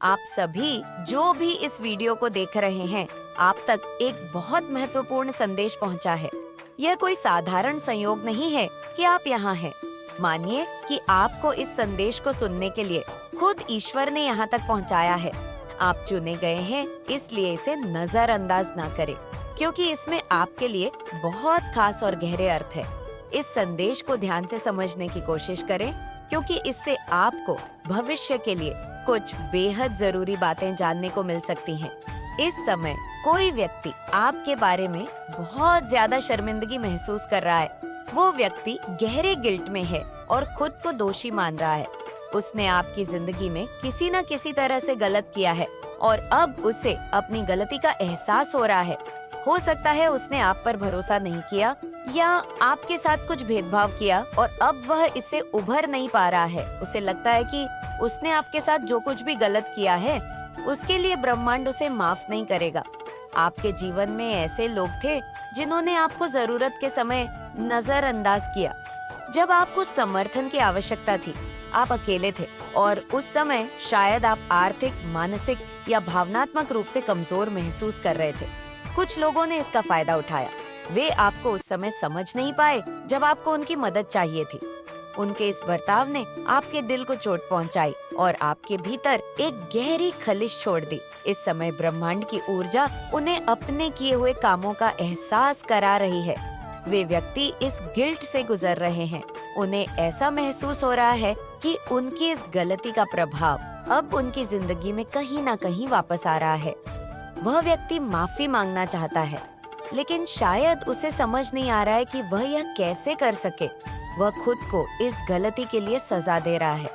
आप सभी जो भी इस वीडियो को देख रहे हैं, आप तक एक बहुत महत्वपूर्ण संदेश पहुंचा है। यह कोई साधारण संयोग नहीं है कि आप यहाँ हैं। मानिए कि आपको इस संदेश को सुनने के लिए खुद ईश्वर ने यहाँ तक पहुँचाया है। आप चुने गए हैं, इसलिए इसे नजरअंदाज ना करें, क्योंकि इसमें आपके लिए बहुत खास और गहरे अर्थ है। इस संदेश को ध्यान से समझने की कोशिश करें, क्योंकि इससे आपको भविष्य के लिए कुछ बेहद जरूरी बातें जानने को मिल सकती हैं। इस समय कोई व्यक्ति आपके बारे में बहुत ज्यादा शर्मिंदगी महसूस कर रहा है। वो व्यक्ति गहरे गिल्ट में है और खुद को दोषी मान रहा है। उसने आपकी जिंदगी में किसी न किसी तरह से गलत किया है और अब उसे अपनी गलती का एहसास हो रहा है। हो सकता है उसने आप पर भरोसा नहीं किया या आपके साथ कुछ भेदभाव किया और अब वह इससे उभर नहीं पा रहा है। उसे लगता है कि उसने आपके साथ जो कुछ भी गलत किया है, उसके लिए ब्रह्मांड उसे माफ नहीं करेगा। आपके जीवन में ऐसे लोग थे जिन्होंने आपको जरूरत के समय नजरअंदाज किया। जब आपको समर्थन की आवश्यकता थी, आप अकेले थे और उस समय शायद आप आर्थिक, मानसिक या भावनात्मक रूप से कमजोर महसूस कर रहे थे। कुछ लोगों ने इसका फायदा उठाया। वे आपको उस समय समझ नहीं पाए जब आपको उनकी मदद चाहिए थी। उनके इस बर्ताव ने आपके दिल को चोट पहुंचाई और आपके भीतर एक गहरी खलिश छोड़ दी। इस समय ब्रह्मांड की ऊर्जा उन्हें अपने किए हुए कामों का एहसास करा रही है। वे व्यक्ति इस गिल्ट से गुजर रहे हैं। उन्हें ऐसा महसूस हो रहा है कि उनकी इस गलती का प्रभाव अब उनकी जिंदगी में कहीं ना कहीं वापस आ रहा है। वह व्यक्ति माफी मांगना चाहता है, लेकिन शायद उसे समझ नहीं आ रहा है कि वह यह कैसे कर सके। वह खुद को इस गलती के लिए सजा दे रहा है।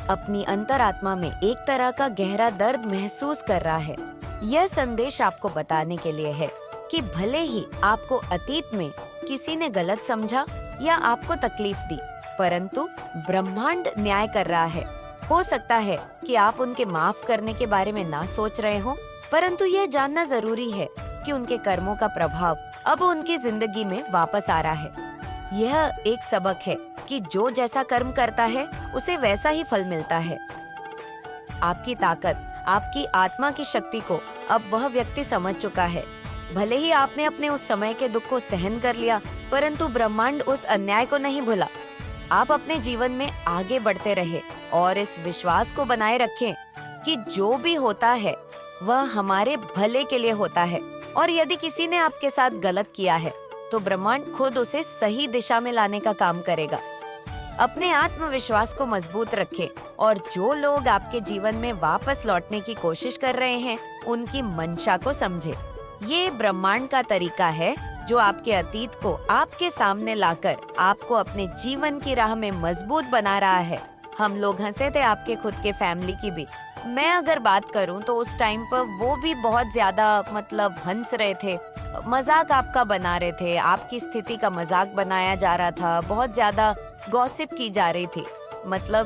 अपनी अंतरात्मा में एक तरह का गहरा दर्द महसूस कर रहा है। यह संदेश आपको बताने के लिए है कि भले ही आपको अतीत में किसी ने गलत समझा या आपको तकलीफ दी, परंतु ब्रह्मांड न्याय कर रहा है। हो सकता है कि आप उनके माफ करने के बारे में ना सोच रहे हो, परंतु यह जानना जरूरी है कि उनके कर्मों का प्रभाव अब उनकी जिंदगी में वापस आ रहा है। यह एक सबक है कि जो जैसा कर्म करता है उसे वैसा ही फल मिलता है। आपकी ताकत, आपकी आत्मा की शक्ति को अब वह व्यक्ति समझ चुका है। भले ही आपने अपने उस समय के दुख को सहन कर लिया, परंतु ब्रह्मांड उस अन्याय को नहीं भूला। आप अपने जीवन में आगे बढ़ते रहे और इस विश्वास को बनाए रखें कि जो भी होता है वह हमारे भले के लिए होता है, और यदि किसी ने आपके साथ गलत किया है तो ब्रह्मांड खुद उसे सही दिशा में लाने का काम करेगा। अपने आत्मविश्वास को मजबूत रखें और जो लोग आपके जीवन में वापस लौटने की कोशिश कर रहे हैं, उनकी मंशा को समझें। ये ब्रह्मांड का तरीका है जो आपके अतीत को आपके सामने लाकर आपको अपने जीवन की राह में मजबूत बना रहा है। हम लोग हंसे थे आपके खुद के फैमिली की भी। मैं अगर बात करूं तो उस टाइम पर वो भी बहुत ज्यादा हंस रहे थे, मजाक आपका बना रहे थे, आपकी स्थिति का मजाक बनाया जा रहा था, बहुत ज्यादा गॉसिप की जा रही थी।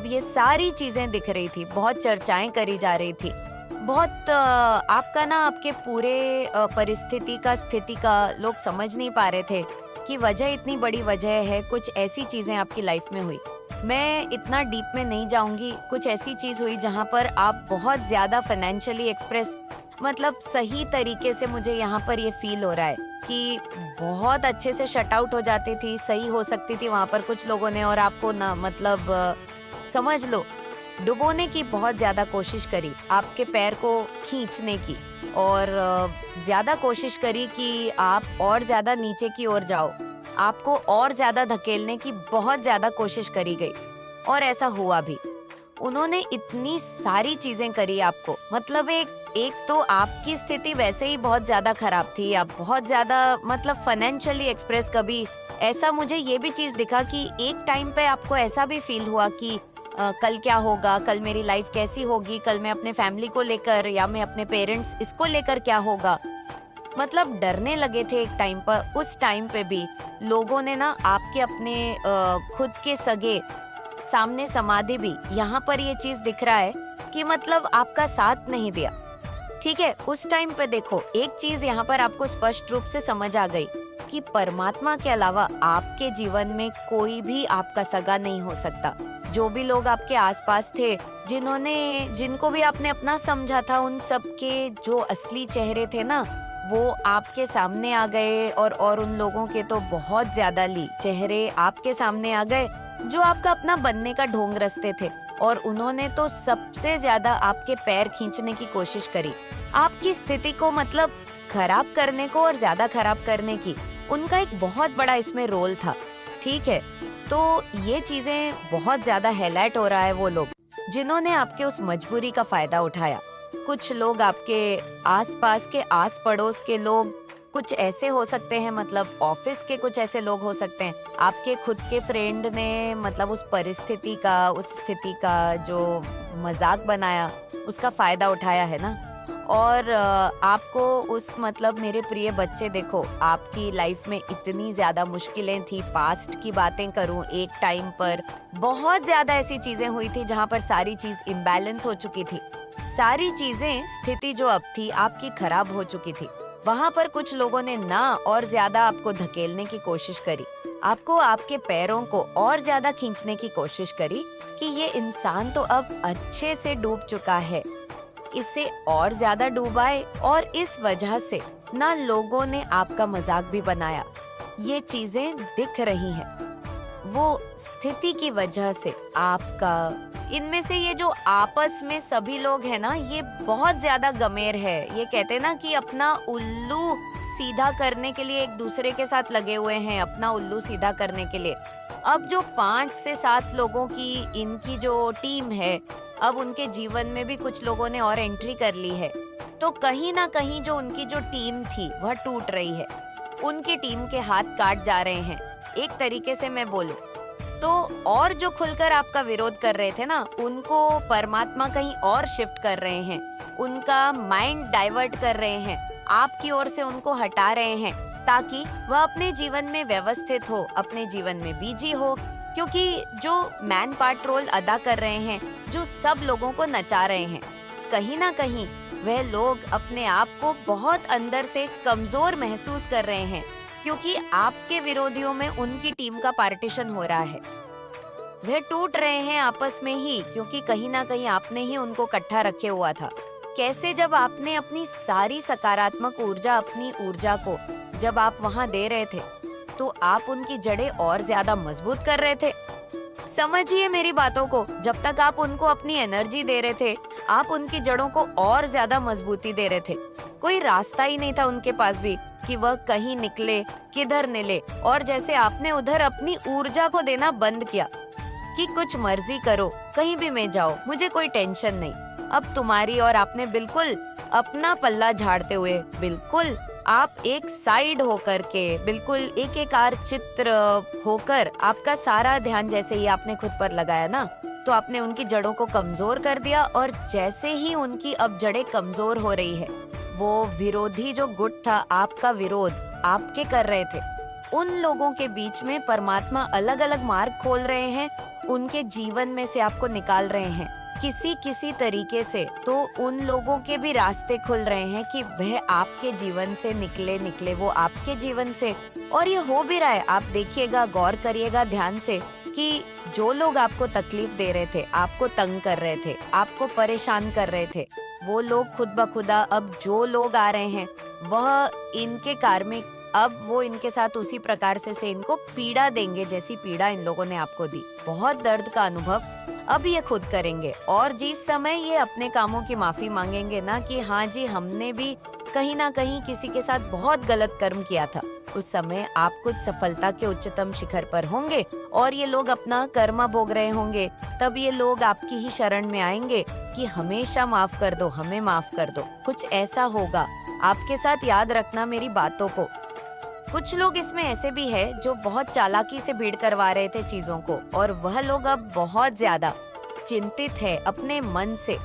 ये सारी चीजें दिख रही थी, बहुत चर्चाएं करी जा रही थी, बहुत आपका ना आपके पूरे परिस्थिति का, स्थिति का लोग समझ नहीं पा रहे थे कि वजह इतनी बड़ी वजह है। कुछ ऐसी चीजें आपकी लाइफ में हुई, मैं इतना डीप में नहीं जाऊंगी। कुछ ऐसी चीज हुई जहां पर आप बहुत ज्यादा फाइनेंशियली एक्सप्रेस, सही तरीके से मुझे यहाँ पर ये फील हो रहा है कि बहुत अच्छे से शट आउट हो जाती थी, सही हो सकती थी वहाँ पर कुछ लोगों ने, और आपको ना समझ लो डुबोने की बहुत ज्यादा कोशिश करी, आपके पैर को खींचने की, और ज्यादा कोशिश करी कि आप और ज्यादा नीचे की ओर जाओ, आपको और ज्यादा धकेलने की बहुत ज्यादा कोशिश करी गई, और ऐसा हुआ भी। उन्होंने इतनी सारी चीजें करी आपको, एक तो आपकी स्थिति वैसे ही बहुत ज्यादा खराब थी, आप बहुत ज्यादा फाइनेंशियली एक्सप्रेस। कभी ऐसा मुझे ये भी चीज दिखा कि एक टाइम पे आपको ऐसा भी फील हुआ कि कल क्या होगा, कल मेरी लाइफ कैसी होगी, कल मैं अपने फैमिली को लेकर या मैं अपने पेरेंट्स इसको लेकर क्या होगा, डरने लगे थे एक टाइम पर। उस टाइम पे भी लोगों ने ना आपके अपने खुद के सगे सामने समाधि भी, यहाँ पर ये चीज दिख रहा है कि आपका साथ नहीं दिया। ठीक है, उस टाइम पे देखो, एक चीज यहाँ पर आपको स्पष्ट रूप से समझ आ गई कि परमात्मा के अलावा आपके जीवन में कोई भी आपका सगा नहीं हो सकता। जो भी लोग आपके आसपास थे जिनको भी आपने अपना समझा था, उन सब के जो असली चेहरे थे ना, वो आपके सामने आ गए। और उन लोगों के तो बहुत ज्यादा चेहरे आपके सामने आ गए जो आपका अपना बनने का ढोंग रचते थे। और उन्होंने तो सबसे ज्यादा आपके पैर खींचने की कोशिश करी, आपकी स्थिति को मतलब खराब करने को और ज्यादा खराब करने की। उनका एक बहुत बड़ा इसमें रोल था। ठीक है, तो ये चीजें बहुत ज्यादा हाईलाइट हो रहा है वो लोग जिन्होंने आपके उस मजबूरी का फायदा उठाया। कुछ लोग आपके आसपास के आस पड़ोस के लोग, कुछ ऐसे हो सकते हैं, मतलब ऑफिस के कुछ ऐसे लोग हो सकते हैं, आपके खुद के फ्रेंड ने मतलब उस परिस्थिति का, उस स्थिति का जो मजाक बनाया, उसका फायदा उठाया है ना। और आपको उस मतलब मेरे प्रिय बच्चे, देखो आपकी लाइफ में इतनी ज्यादा मुश्किलें थी। पास्ट की बातें करूं, एक टाइम पर बहुत ज्यादा ऐसी चीजें हुई थी जहां पर सारी चीज इम्बैलेंस हो चुकी थी। सारी चीजें, स्थिति जो अब थी आपकी खराब हो चुकी थी। वहां पर कुछ लोगों ने ना और ज्यादा आपको धकेलने की कोशिश करी, आपको आपके पैरों को और ज्यादा खींचने की कोशिश करी कि ये इंसान तो अब अच्छे से डूब चुका है, इसे और ज्यादा डूबाए। और इस वजह से ना लोगों ने आपका मजाक भी बनाया। ये चीजें दिख रही हैं, वो स्थिति की वजह से आपका, इनमें से ये जो आपस में सभी लोग हैं ना, ये बहुत ज्यादा गमेर है। ये कहते हैं ना कि अपना उल्लू सीधा करने के लिए एक दूसरे के साथ लगे हुए हैं, अपना उल्लू सीधा करने के लिए। अब जो 5 से 7 लोगों की इनकी जो टीम है, अब उनके जीवन में भी कुछ लोगों ने और एंट्री कर ली है। तो कहीं ना कहीं जो उनकी जो टीम थी वह टूट रही है, उनकी टीम के हाथ काट जा रहे हैं, एक तरीके से मैं बोलूं तो। और जो खुलकर आपका विरोध कर रहे थे ना, उनको परमात्मा कहीं और शिफ्ट कर रहे हैं, उनका माइंड डाइवर्ट कर रहे हैं, आपकी ओर से उनको हटा रहे हैं, ताकि वह अपने जीवन में व्यवस्थित हो, अपने जीवन में बिजी हो। क्योंकि जो मैन पार्ट रोल अदा कर रहे हैं, जो सब लोगों को नचा रहे हैं, कहीं ना कहीं वह लोग अपने आप को बहुत अंदर से कमजोर महसूस कर रहे हैं, क्योंकि आपके विरोधियों में उनकी टीम का पार्टीशन हो रहा है। वह टूट रहे हैं आपस में ही, क्योंकि कहीं ना कहीं आपने ही उनको इकट्ठा रखे हुआ था। कैसे, जब आपने अपनी सारी सकारात्मक ऊर्जा, अपनी ऊर्जा को जब आप वहां दे रहे थे, तो आप उनकी जड़ें और ज्यादा मजबूत कर रहे थे। समझिए मेरी बातों को, जब तक आप उनको अपनी एनर्जी दे रहे थे, आप उनकी जड़ों को और ज्यादा मजबूती दे रहे थे। कोई रास्ता ही नहीं था उनके पास भी कि वह कहीं निकले, किधर निकले। और जैसे आपने उधर अपनी ऊर्जा को देना बंद किया कि कुछ मर्जी करो, कहीं भी मैं जाओ, मुझे कोई टेंशन नहीं, अब तुम्हारी। और आपने बिल्कुल अपना पल्ला झाड़ते हुए, बिल्कुल आप एक साइड होकर के, बिल्कुल एक आर चित्र होकर, आपका सारा ध्यान जैसे ही आपने खुद पर लगाया ना, तो आपने उनकी जड़ों को कमजोर कर दिया। और जैसे ही उनकी अब जड़ें कमजोर हो रही है, वो विरोधी जो गुट था, आपका विरोध आपके कर रहे थे, उन लोगों के बीच में परमात्मा अलग अलग मार्ग खोल रहे हैं, उनके जीवन में से आपको निकाल रहे हैं किसी तरीके से। तो उन लोगों के भी रास्ते खुल रहे हैं कि वह आपके जीवन से निकले वो आपके जीवन से। और ये हो भी रहा है, आप देखिएगा, गौर करिएगा ध्यान से कि जो लोग आपको तकलीफ दे रहे थे, आपको तंग कर रहे थे, आपको परेशान कर रहे थे, वो लोग खुद ब खुदा अब जो लोग आ रहे हैं, वह इनके कार्मिक, अब वो इनके साथ उसी प्रकार से इनको पीड़ा देंगे जैसी पीड़ा इन लोगों ने आपको दी। बहुत दर्द का अनुभव अब ये खुद करेंगे। और जिस समय ये अपने कामों की माफी मांगेंगे ना कि हाँ जी, हमने भी कहीं ना कहीं किसी के साथ बहुत गलत कर्म किया था, उस समय आप कुछ सफलता के उच्चतम शिखर पर होंगे और ये लोग अपना कर्म भोग रहे होंगे। तब ये लोग आपकी ही शरण में आएंगे कि हमेशा माफ कर दो, हमें माफ कर दो। कुछ ऐसा होगा आपके साथ, याद रखना मेरी बातों को। कुछ लोग इसमें ऐसे भी है जो बहुत चालाकी से भीड़ करवा रहे थे चीजों को, और वह लोग अब बहुत ज्यादा चिंतित है अपने मन से।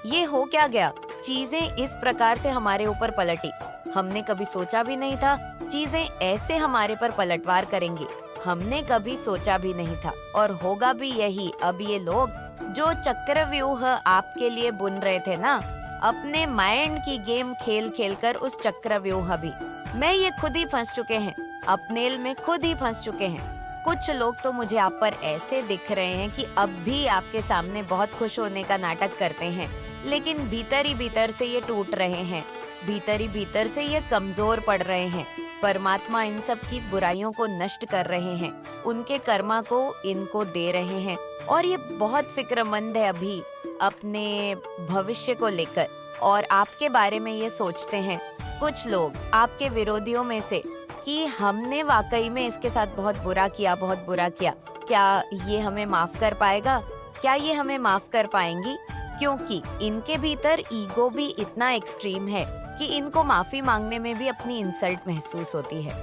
ये हो क्या गया, चीजें इस प्रकार से हमारे ऊपर पलटी, हमने कभी सोचा भी नहीं था चीजें ऐसे हमारे पर पलटवार करेंगी, हमने कभी सोचा भी नहीं था। और होगा भी यही। अब ये लोग जो चक्रव्यूह आपके लिए बुन रहे थे ना, अपने माइंड की गेम खेल खेल कर उस चक्रव्यूह भी मैं ये खुद ही फंस चुके हैं, अपनेल में खुद ही फंस चुके हैं। कुछ लोग तो मुझे आप पर ऐसे दिख रहे हैं कि अब भी आपके सामने बहुत खुश होने का नाटक करते हैं, लेकिन भीतर ही भीतर से ये टूट रहे हैं, भीतर ही भीतर से ये कमजोर पड़ रहे हैं। परमात्मा इन सब की बुराइयों को नष्ट कर रहे हैं, उनके कर्मा को इनको दे रहे हैं, और ये बहुत फिक्रमंद है अभी अपने भविष्य को लेकर, और आपके बारे में ये सोचते हैं कुछ लोग आपके विरोधियों में से कि हमने वाकई में इसके साथ बहुत बुरा किया, बहुत बुरा किया, क्या ये हमें माफ कर पाएगा, क्या ये हमें माफ कर पाएंगी? क्योंकि इनके भीतर ईगो भी इतना एक्सट्रीम है कि इनको माफी मांगने में भी अपनी इंसल्ट महसूस होती है।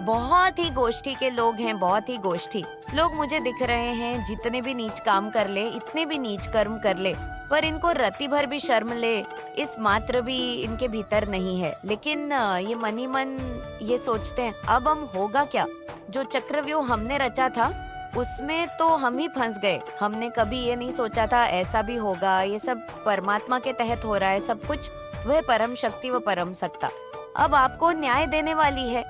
बहुत ही गोष्ठी के लोग हैं, बहुत ही गोष्ठी लोग मुझे दिख रहे हैं, जितने भी नीच काम कर ले, इतने भी नीच कर्म कर ले, पर इनको रति भर भी शर्म ले इस मात्र भी इनके भीतर नहीं है। लेकिन ये मन ही मन ये सोचते हैं अब हम होगा क्या, जो चक्रव्यूह हमने रचा था उसमें तो हम ही फंस गए, हमने कभी ये नहीं सोचा था ऐसा भी होगा, ये सब परमात्मा के तहत हो रहा है सब कुछ, वह परम शक्ति व परम सत्ता अब आपको न्याय देने वाली है।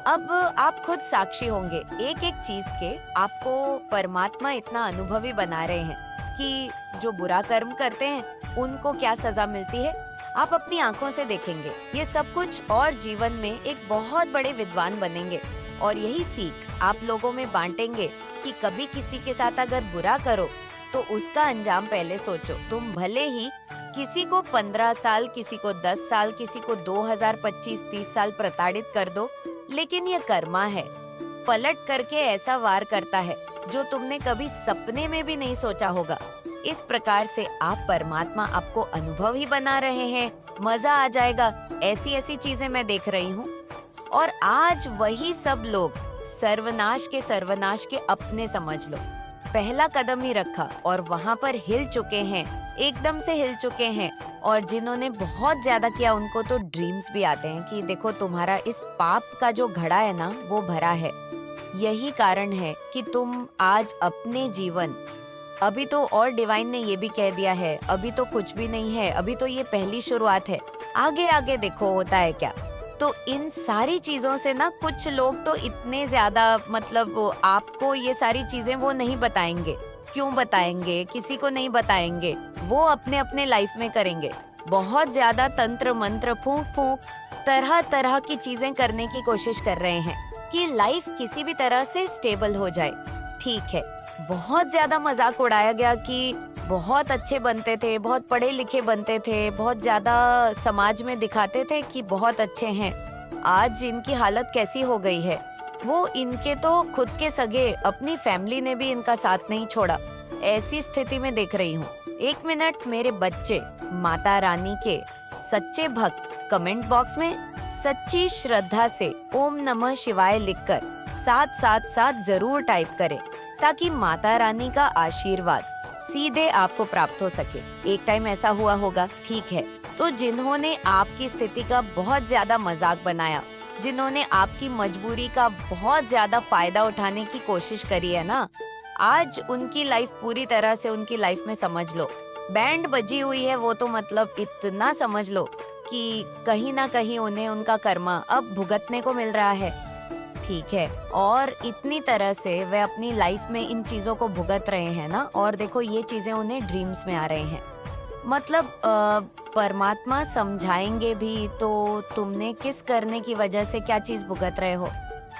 अब आप खुद साक्षी होंगे एक एक चीज के, आपको परमात्मा इतना अनुभवी बना रहे हैं कि जो बुरा कर्म करते हैं उनको क्या सजा मिलती है, आप अपनी आंखों से देखेंगे ये सब कुछ, और जीवन में एक बहुत बड़े विद्वान बनेंगे। और यही सीख आप लोगों में बांटेंगे कि कभी किसी के साथ अगर बुरा करो तो उसका अंजाम पहले सोचो। तुम भले ही किसी को 15 साल, किसी को 10 साल, किसी को 2000, 25, 30 साल प्रताड़ित कर दो, लेकिन ये कर्मा है, पलट करके ऐसा वार करता है जो तुमने कभी सपने में भी नहीं सोचा होगा। इस प्रकार से आप परमात्मा आपको अनुभव ही बना रहे हैं, मजा आ जाएगा, ऐसी ऐसी चीजें मैं देख रही हूँ। और आज वही सब लोग सर्वनाश के अपने समझ लो, पहला कदम ही रखा और वहाँ पर हिल चुके हैं, एकदम से हिल चुके हैं। और जिन्होंने बहुत ज्यादा किया उनको तो ड्रीम्स भी आते हैं कि देखो तुम्हारा इस पाप का जो घड़ा है ना वो भरा है। यही कारण है कि तुम आज अपने जीवन, अभी तो और डिवाइन ने ये भी कह दिया है अभी तो कुछ भी नहीं है, अभी तो ये पहली शुरुआत है, आगे आगे देखो होता है क्या। तो इन सारी चीजों से ना कुछ लोग तो इतने ज्यादा मतलब वो आपको ये सारी चीजें वो नहीं बताएंगे, क्यों बताएंगे, किसी को नहीं बताएंगे, वो अपने अपने लाइफ में करेंगे। बहुत ज्यादा तंत्र मंत्र फूंक फूंक तरह तरह की चीजें करने की कोशिश कर रहे हैं कि लाइफ किसी भी तरह से स्टेबल हो जाए। ठीक है, बहुत ज्यादा मजाक उड़ाया गया कि बहुत अच्छे बनते थे, बहुत पढ़े लिखे बनते थे, बहुत ज्यादा समाज में दिखाते थे कि बहुत अच्छे हैं। आज इनकी हालत कैसी हो गई है, वो इनके तो खुद के सगे अपनी फैमिली ने भी इनका साथ नहीं छोड़ा, ऐसी स्थिति में देख रही हूँ। एक मिनट, मेरे बच्चे माता रानी के सच्चे भक्त कमेंट बॉक्स में सच्ची श्रद्धा से ओम नमः शिवाय लिखकर 777 जरूर टाइप करें, ताकि माता रानी का आशीर्वाद सीधे आपको प्राप्त हो सके। एक टाइम ऐसा हुआ होगा, ठीक है, तो जिन्होंने आपकी स्थिति का बहुत ज्यादा मजाक बनाया, जिन्होंने आपकी मजबूरी का बहुत ज्यादा फायदा उठाने की कोशिश करी है ना, आज उनकी लाइफ पूरी तरह से उनकी लाइफ में समझ लो बैंड बजी हुई है। वो तो मतलब इतना समझ लो कि कहीं ना कहीं उन्हें उनका कर्मा अब भुगतने को मिल रहा है। ठीक है, और इतनी तरह से वे अपनी लाइफ में इन चीजों को भुगत रहे हैं ना, और देखो ये चीजें उन्हें ड्रीम्स में आ रहे हैं। मतलब परमात्मा समझाएंगे भी तो तुमने किस करने की वजह से क्या चीज भुगत रहे हो।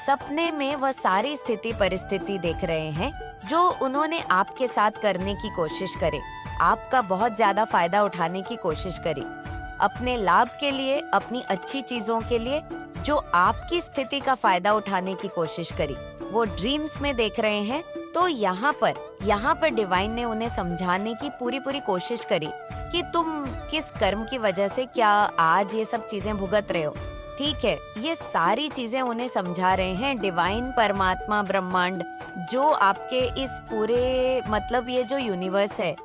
सपने में वह सारी स्थिति परिस्थिति देख रहे हैं जो उन्होंने आपके साथ करने की कोशिश करे, आपका बहुत ज्यादा फायदा उठाने की कोशिश करी, अपने लाभ के लिए, अपनी अच्छी चीजों के लिए, जो आपकी स्थिति का फायदा उठाने की कोशिश करी, वो ड्रीम्स में देख रहे हैं। तो यहाँ पर डिवाइन ने उन्हें समझाने की पूरी कोशिश करी कि तुम किस कर्म की वजह से क्या आज ये सब चीजें भुगत रहे हो। ठीक है, ये सारी चीजें उन्हें समझा रहे हैं डिवाइन, परमात्मा, ब्रह्मांड, जो आपके इस पूरे मतलब ये जो यूनिवर्स है,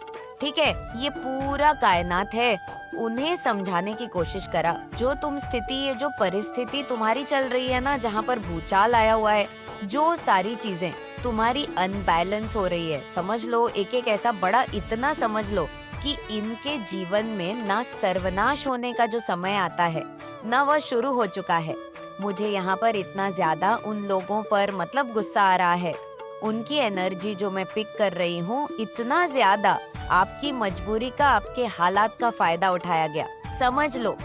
ठीक है, ये पूरा कायनात है, उन्हें समझाने की कोशिश करा। जो तुम स्थिति, ये जो परिस्थिति तुम्हारी चल रही है ना, जहाँ पर भूचाल आया हुआ है, जो सारी चीजें तुम्हारी अनबैलेंस हो रही है, समझ लो एक एक ऐसा बड़ा इतना समझ लो कि इनके जीवन में ना सर्वनाश होने का जो समय आता है ना वह शुरू हो चुका है। मुझे यहाँ पर इतना ज्यादा उन लोगों पर मतलब गुस्सा आ रहा है, उनकी एनर्जी जो मैं पिक कर रही हूँ, इतना ज्यादा आपकी मजबूरी का, आपके हालात का फायदा उठाया गया। समझ लो,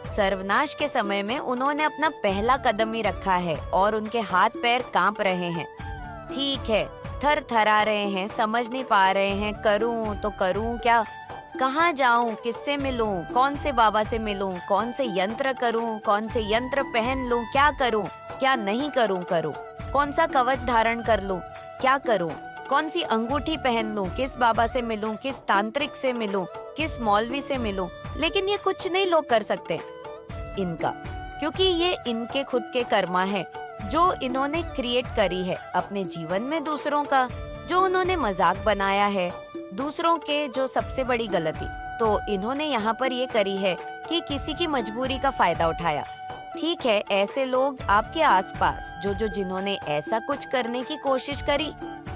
सर्वनाश के समय में उन्होंने अपना पहला कदम ही रखा है और उनके हाथ पैर कांप रहे हैं। ठीक है, थर थरा रहे हैं, समझ नहीं पा रहे हैं, करूं तो करूं क्या, कहाँ जाऊं, किससे मिलूं, कौन से बाबा से मिलूं, कौन से यंत्र करूं, कौन से यंत्र पहन लूं, क्या करूं, क्या नहीं करूं, कौन सा कवच धारण कर लूं, क्या करूं, कौन सी अंगूठी पहन लूं, किस बाबा से मिलूं, किस तांत्रिक से मिलूं, किस मौलवी से मिलूं। लेकिन ये कुछ नहीं लोग कर सकते इनका, क्योंकि ये इनके खुद के कर्मा है जो इन्होंने क्रिएट करी है अपने जीवन में। दूसरों का जो उन्होंने मजाक बनाया है, दूसरों के जो सबसे बड़ी गलती तो इन्होंने यहाँ पर ये करी है कि किसी की मजबूरी का फायदा उठाया। ठीक है, ऐसे लोग आपके आसपास जो जिन्होंने ऐसा कुछ करने की कोशिश करी,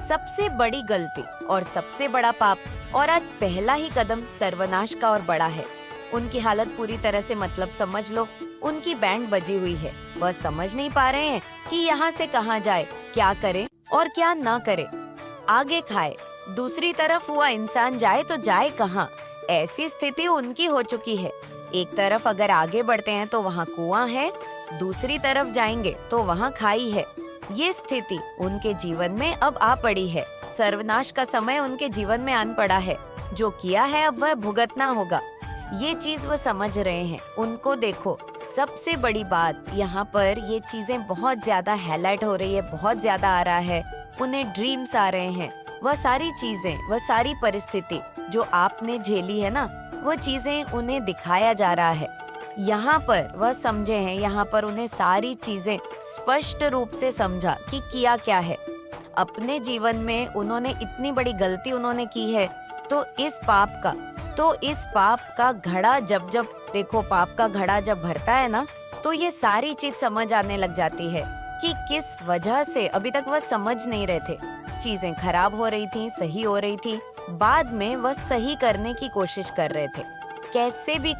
सबसे बड़ी गलती और सबसे बड़ा पाप, और आज पहला ही कदम सर्वनाश का और बड़ा है। उनकी हालत पूरी तरह से, मतलब समझ लो, उनकी बैंड बजी हुई है। वह समझ नहीं पा रहे हैं कि यहाँ से कहाँ जाए, क्या करे और क्या ना करे, आगे खाए, दूसरी तरफ हुआ इंसान जाए तो जाए कहाँ। ऐसी स्थिति उनकी हो चुकी है। एक तरफ अगर आगे बढ़ते हैं तो वहाँ कुआं है, दूसरी तरफ जाएंगे तो वहाँ खाई है। ये स्थिति उनके जीवन में अब आ पड़ी है। सर्वनाश का समय उनके जीवन में आन पड़ा है। जो किया है अब वह भुगतना होगा। ये चीज वो समझ रहे हैं। उनको देखो, सबसे बड़ी बात यहाँ पर ये चीजें बहुत ज्यादा हाईलाइट हो रही है, बहुत ज्यादा आ रहा है। उन्हें ड्रीम्स आ रहे हैं। वह सारी चीजें, वह सारी परिस्थिति जो आपने झेली है ना, वो चीजें उन्हें दिखाया जा रहा है। यहाँ पर वह समझे हैं, यहाँ पर उन्हें सारी चीजें स्पष्ट रूप से समझा कि किया क्या है। अपने जीवन में उन्होंने इतनी बड़ी गलती उन्होंने की है, तो इस पाप का घड़ा जब देखो, पाप का घड़ा जब भरता है ना, तो ये सारी चीज समझ आने लग जाती है कि किस वजह से अभी तक वह समझ नहीं रहे थे। चीजें खराब हो रही थी, सही हो रही थी, बाद में वह सही करने की कोशिश कर रहे थे। कैसे भी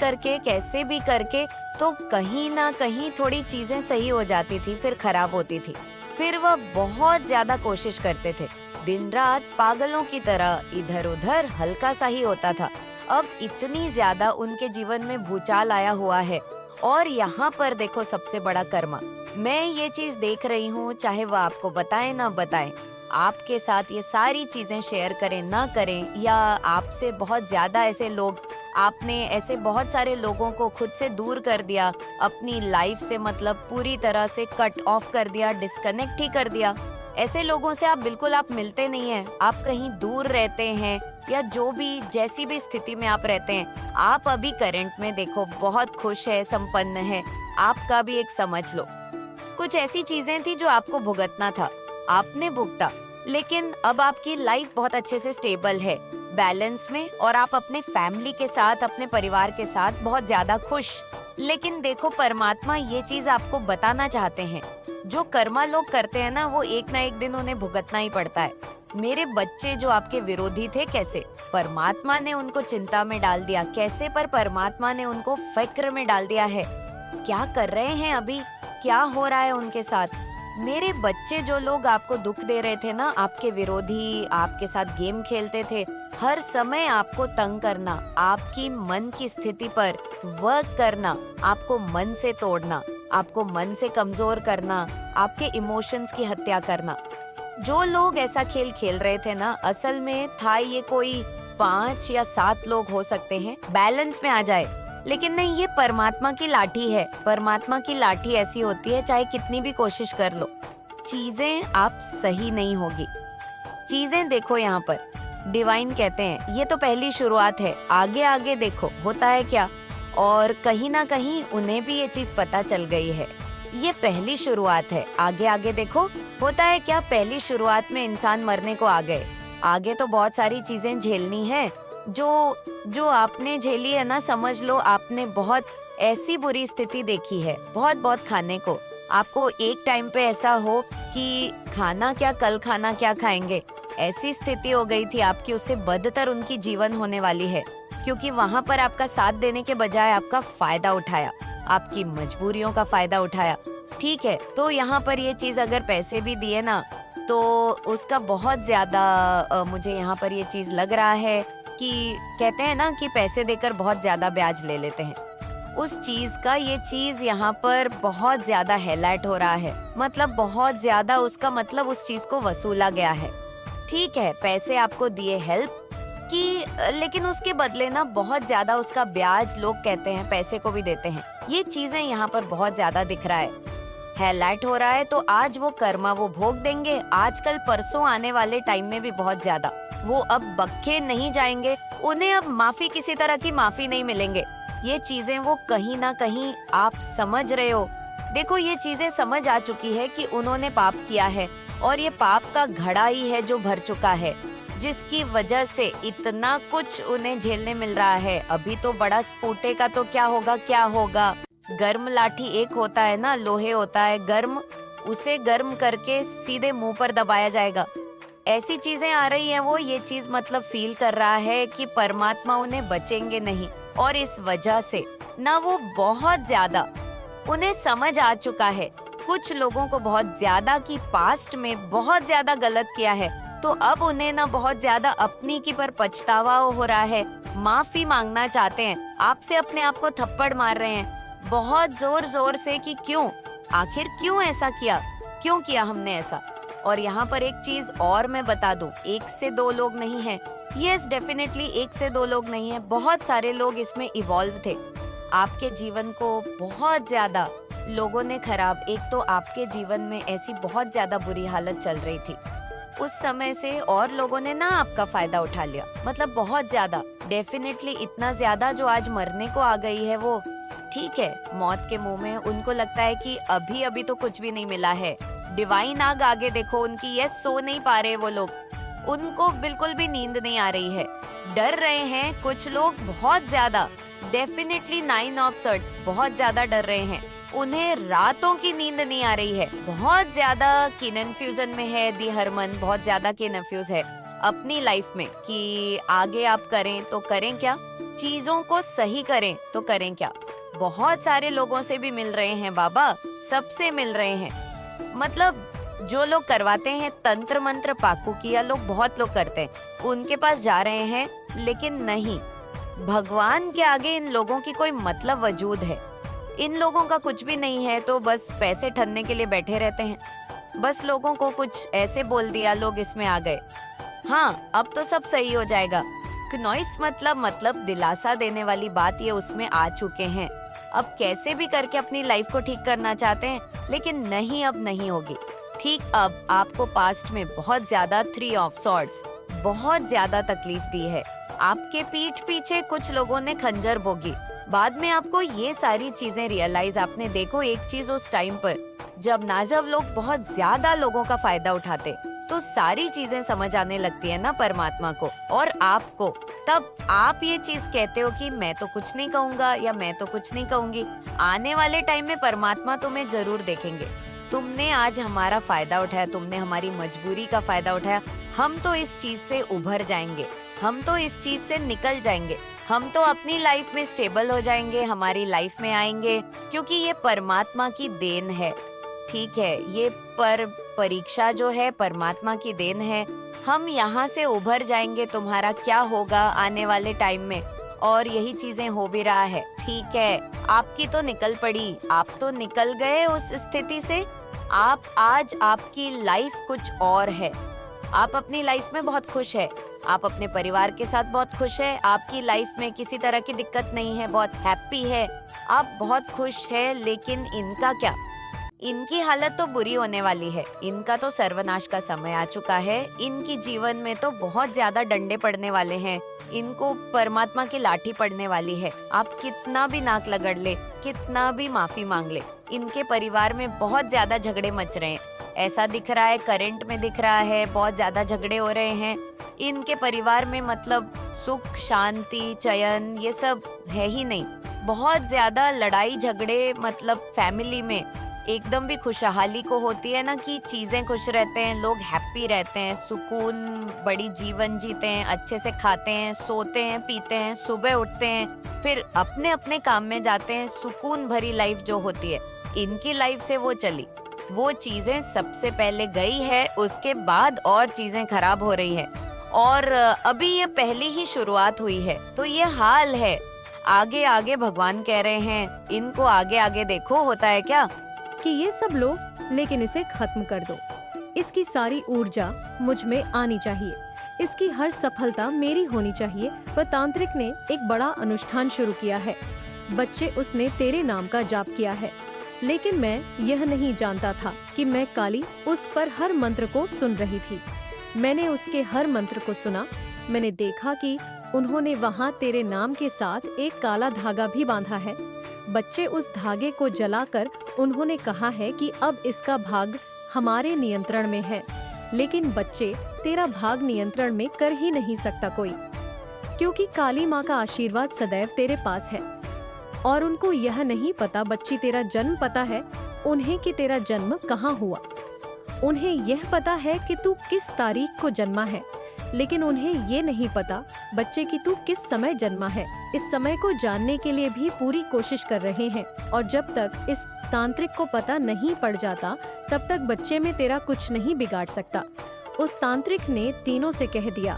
करके तो कहीं ना कहीं थोड़ी चीजें सही हो जाती थी, फिर खराब होती थी। फिर वह बहुत ज्यादा कोशिश करते थे, दिन रात पागलों की तरह, इधर उधर हल्का सा ही होता था। अब इतनी ज्यादा उनके जीवन में भूचाल आया हुआ है। और यहाँ पर देखो, सबसे बड़ा कर्मा, मैं ये चीज देख रही हूँ, चाहे वह आपको बताएं ना बताएं, आपके साथ ये सारी चीजें शेयर करें ना करें, या आपसे बहुत ज्यादा ऐसे लोग, आपने ऐसे बहुत सारे लोगों को खुद से दूर कर दिया, अपनी लाइफ से मतलब पूरी तरह से कट ऑफ कर दिया, डिस्कनेक्ट ही कर दिया। ऐसे लोगों से आप मिलते नहीं हैं, आप कहीं दूर रहते हैं, या जो भी जैसी भी स्थिति में आप रहते हैं, आप अभी करंट में देखो बहुत खुश है, संपन्न है, आपका भी एक समझ लो। कुछ ऐसी चीजें थी जो आपको भुगतना था, आपने भुगता, लेकिन अब आपकी लाइफ बहुत अच्छे से स्टेबल है, बैलेंस में, और आप अपने फैमिली के साथ, अपने परिवार के साथ बहुत ज्यादा खुश। लेकिन देखो, परमात्मा ये चीज आपको बताना चाहते हैं, जो कर्मा लोग करते हैं ना, वो एक ना एक दिन उन्हें भुगतना ही पड़ता है। मेरे बच्चे जो आपके विरोधी थे, कैसे परमात्मा ने उनको चिंता में डाल दिया, कैसे पर परमात्मा ने उनको फिक्र में डाल दिया है। क्या कर रहे हैं अभी, क्या हो रहा है उनके साथ। मेरे बच्चे जो लोग आपको दुख दे रहे थे ना, आपके विरोधी, आपके साथ गेम खेलते थे, हर समय आपको तंग करना, आपकी मन की स्थिति पर वर्क करना, आपको मन से तोड़ना, आपको मन से कमजोर करना, आपके इमोशंस की हत्या करना। जो लोग ऐसा खेल खेल रहे थे ना, असल में था ये कोई 5 या 7 लोग हो सकते हैं, बैलेंस में आ जाए। लेकिन नहीं, ये परमात्मा की लाठी है। परमात्मा की लाठी ऐसी होती है, चाहे कितनी भी कोशिश कर लो, चीजें आप सही नहीं होगी। चीजें देखो, यहाँ पर डिवाइन कहते हैं ये तो पहली शुरुआत है, आगे आगे देखो होता है क्या। और कहीं ना कहीं उन्हें भी ये चीज पता चल गई है, ये पहली शुरुआत है, आगे आगे देखो होता है क्या। पहली शुरुआत में इंसान मरने को आ गए, आगे तो बहुत सारी चीजें झेलनी है। जो आपने झेली है ना, समझ लो आपने बहुत ऐसी बुरी स्थिति देखी है, बहुत खाने को। आपको एक टाइम पे ऐसा हो कि खाना क्या, कल खाना क्या खाएंगे, ऐसी स्थिति हो गई थी आपकी। उससे बदतर उनकी जीवन होने वाली है, क्योंकि वहाँ पर आपका साथ देने के बजाय आपका फायदा उठाया, आपकी मजबूरियों का फायदा उठाया। ठीक है, तो यहाँ पर ये चीज अगर पैसे भी दिए ना, तो उसका बहुत ज्यादा मुझे यहाँ पर ये चीज लग रहा है कि कहते हैं ना कि पैसे देकर बहुत ज्यादा ब्याज ले लेते हैं, उस चीज का ये चीज यहाँ पर बहुत ज्यादा हाईलाइट हो रहा है। मतलब बहुत ज्यादा उसका मतलब उस चीज को वसूला गया है। ठीक है, पैसे आपको दिए हेल्प की, लेकिन उसके बदले ना बहुत ज्यादा उसका ब्याज लोग कहते हैं पैसे को भी देते हैं। ये चीजें यहाँ पर बहुत ज्यादा दिख रहा है, हाईलाइट हो रहा है। तो आज वो कर्मा वो भोग देंगे, आजकल परसों आने वाले टाइम में भी बहुत ज्यादा वो अब बख्खे नहीं जाएंगे, उन्हें अब माफी किसी तरह की माफी नहीं मिलेंगे। ये चीजें वो कहीं ना कहीं आप समझ रहे हो। देखो ये चीजें समझ आ चुकी है कि उन्होंने पाप किया है और ये पाप का घड़ा ही है जो भर चुका है, जिसकी वजह से इतना कुछ उन्हें झेलने मिल रहा है। अभी तो बड़ा स्फोटे का तो क्या होगा क्या होगा। गर्म लाठी एक होता है ना, लोहे होता है गर्म, उसे गर्म करके सीधे मुंह पर दबाया जाएगा। ऐसी चीजें आ रही हैं। वो ये चीज मतलब फील कर रहा है कि परमात्मा उन्हें बचेंगे नहीं, और इस वजह से ना वो बहुत ज्यादा उन्हें समझ आ चुका है कुछ लोगों को बहुत ज्यादा कि पास्ट में बहुत ज्यादा गलत किया है, तो अब उन्हें ना बहुत ज्यादा अपनी की पर पछतावा हो रहा है, माफी मांगना चाहते हैं, आपसे अपने आप को थप्पड़ मार रहे हैं बहुत जोर जोर से कि क्यों, आखिर क्यों ऐसा किया, क्यों किया हमने ऐसा। और यहाँ पर एक चीज और मैं बता दूं, एक से दो लोग नहीं हैं। यस डेफिनेटली एक से दो लोग नहीं है, बहुत सारे लोग इसमें इवॉल्व थे। आपके जीवन को बहुत ज्यादा लोगों ने खराब, एक तो आपके जीवन में ऐसी बहुत ज्यादा बुरी हालत चल रही थी उस समय से, और लोगों ने ना आपका फायदा उठा लिया, मतलब बहुत ज्यादा, डेफिनेटली इतना ज्यादा जो आज मरने को आ गई है वो। ठीक है, मौत के मुंह में उनको लगता है कि अभी अभी तो कुछ भी नहीं मिला है। डिवाइन आग आगे देखो उनकी, ये सो नहीं पा रहे वो लोग, उनको बिल्कुल भी नींद नहीं आ रही है, डर रहे हैं कुछ लोग बहुत ज्यादा। डेफिनेटली 9 ऑफ सर्ट्स बहुत ज्यादा डर रहे हैं, उन्हें रातों की नींद नहीं आ रही है, बहुत ज्यादा कन्फ्यूजन में है। दी हरमन बहुत ज्यादा कन्फ्यूज है अपनी लाइफ में कि आगे आप करें तो करें क्या, चीजों को सही करें तो करें क्या। बहुत सारे लोगों से भी मिल रहे हैं बाबा, सबसे मिल रहे हैं, मतलब जो लोग करवाते हैं तंत्र मंत्र पाकू किया लोग बहुत लोग करते हैं, उनके पास जा रहे हैं, लेकिन नहीं, भगवान के आगे इन लोगों की कोई मतलब वजूद है, इन लोगों का कुछ भी नहीं है। तो बस पैसे ठनने के लिए बैठे रहते हैं, बस लोगों को कुछ ऐसे बोल दिया, लोग इसमें आ गए, हाँ अब तो सब सही हो जाएगा। नॉइस मतलब दिलासा देने वाली बात ये उसमें आ चुके हैं। अब कैसे भी करके अपनी लाइफ को ठीक करना चाहते हैं, लेकिन नहीं, अब नहीं होगी ठीक। अब आपको पास्ट में बहुत ज्यादा 3 ऑफ सॉर्ड्स बहुत ज्यादा तकलीफ दी है, आपके पीठ पीछे कुछ लोगों ने खंजर भोगी, बाद में आपको ये सारी चीजें रियलाइज आपने। देखो एक चीज उस टाइम पर जब लोग बहुत ज्यादा लोगों का फायदा उठाते, तो सारी चीजें समझ आने लगती है ना परमात्मा को और आपको, तब आप ये चीज कहते हो कि मैं तो कुछ नहीं कहूंगा या मैं तो कुछ नहीं कहूंगी। आने वाले टाइम में परमात्मा तुम्हें जरूर देखेंगे, तुमने आज हमारा फायदा उठाया, तुमने हमारी मजबूरी का फायदा उठाया, हम तो इस चीज से उभर जाएंगे, हम तो इस चीज से निकल जाएंगे, हम तो अपनी लाइफ में स्टेबल हो जाएंगे, हमारी लाइफ में आएंगे, क्योंकि ये परमात्मा की देन है। ठीक है, ये परीक्षा जो है परमात्मा की देन है, हम यहाँ से उभर जाएंगे, तुम्हारा क्या होगा आने वाले टाइम में, और यही चीजें हो भी रहा है। ठीक है, आपकी तो निकल पड़ी, आप तो निकल गए उस स्थिति से, आप आज आपकी लाइफ कुछ और है, आप अपनी लाइफ में बहुत खुश है, आप अपने परिवार के साथ बहुत खुश है, आपकी लाइफ में किसी तरह की दिक्कत नहीं है, बहुत हैप्पी है, आप बहुत खुश है। लेकिन इनका क्या, इनकी हालत तो बुरी होने वाली है, इनका तो सर्वनाश का समय आ चुका है, इनकी जीवन में तो बहुत ज्यादा डंडे पड़ने वाले हैं, इनको परमात्मा की लाठी पड़ने वाली है। आप कितना भी नाक लगड़ ले, कितना भी माफी मांग ले, इनके परिवार में बहुत ज्यादा झगड़े मच रहे हैं, ऐसा दिख रहा है, करंट में दिख रहा है, बहुत ज्यादा झगड़े हो रहे हैं इनके परिवार में, मतलब सुख शांति चयन ये सब है ही नहीं, बहुत ज्यादा लड़ाई झगड़े, मतलब फैमिली में एकदम भी खुशहाली को होती है ना कि चीजें खुश रहते हैं, लोग हैप्पी रहते हैं, सुकून बड़ी जीवन जीते हैं, अच्छे से खाते हैं, सोते हैं, पीते हैं, सुबह उठते हैं, फिर अपने अपने काम में जाते हैं, सुकून भरी लाइफ जो होती है इनकी लाइफ से वो चली। वो चीजें सबसे पहले गई है, उसके बाद और चीजें खराब हो रही है। और अभी ये पहली ही शुरुआत हुई है, तो ये हाल है। आगे आगे भगवान कह रहे हैं, इनको आगे आगे देखो, होता है क्या कि ये सब लो, लेकिन इसे खत्म कर दो। इसकी सारी ऊर्जा मुझ में आनी चाहिए, इसकी हर सफलता मेरी होनी चाहिए। वह तांत्रिक ने एक बड़ा अनुष्ठान शुरू किया है। बच्चे, उसने तेरे नाम का जाप किया है, लेकिन मैं यह नहीं जानता था कि मैं काली उस पर हर मंत्र को सुन रही थी। मैंने उसके हर मंत्र को सुना। मैंने देखा कि उन्होंने वहाँ तेरे नाम के साथ एक काला धागा भी बांधा है। बच्चे, उस धागे को जलाकर उन्होंने कहा है कि अब इसका भाग हमारे नियंत्रण में है। लेकिन बच्चे, तेरा भाग नियंत्रण में कर ही नहीं सकता कोई, क्योंकि काली माँ का आशीर्वाद सदैव तेरे पास है। और उनको यह नहीं पता बच्ची, तेरा जन्म पता है उन्हें कि तेरा जन्म कहाँ हुआ। उन्हें यह पता है कि तू किस तारीख को जन्मा है, लेकिन उन्हें ये नहीं पता बच्चे कि तू किस समय जन्मा है। इस समय को जानने के लिए भी पूरी कोशिश कर रहे हैं, और जब तक इस तांत्रिक को पता नहीं पड़ जाता, तब तक बच्चे में तेरा कुछ नहीं बिगाड़ सकता। उस तांत्रिक ने तीनों से कह दिया,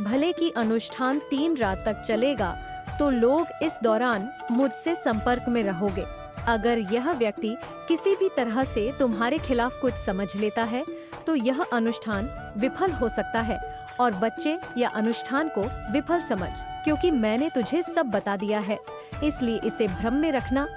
भले कि अनुष्ठान 3 रात तक चलेगा, तो लोग इस दौरान मुझसे संपर्क में रहोगे। अगर यह व्यक्ति किसी भी तरह से तुम्हारे खिलाफ कुछ समझ लेता है, तो यह अनुष्ठान विफल हो सकता है। और बच्चे, या अनुष्ठान को विफल समझ, क्योंकि मैंने तुझे सब बता दिया है। इसलिए इसे भ्रम में रखना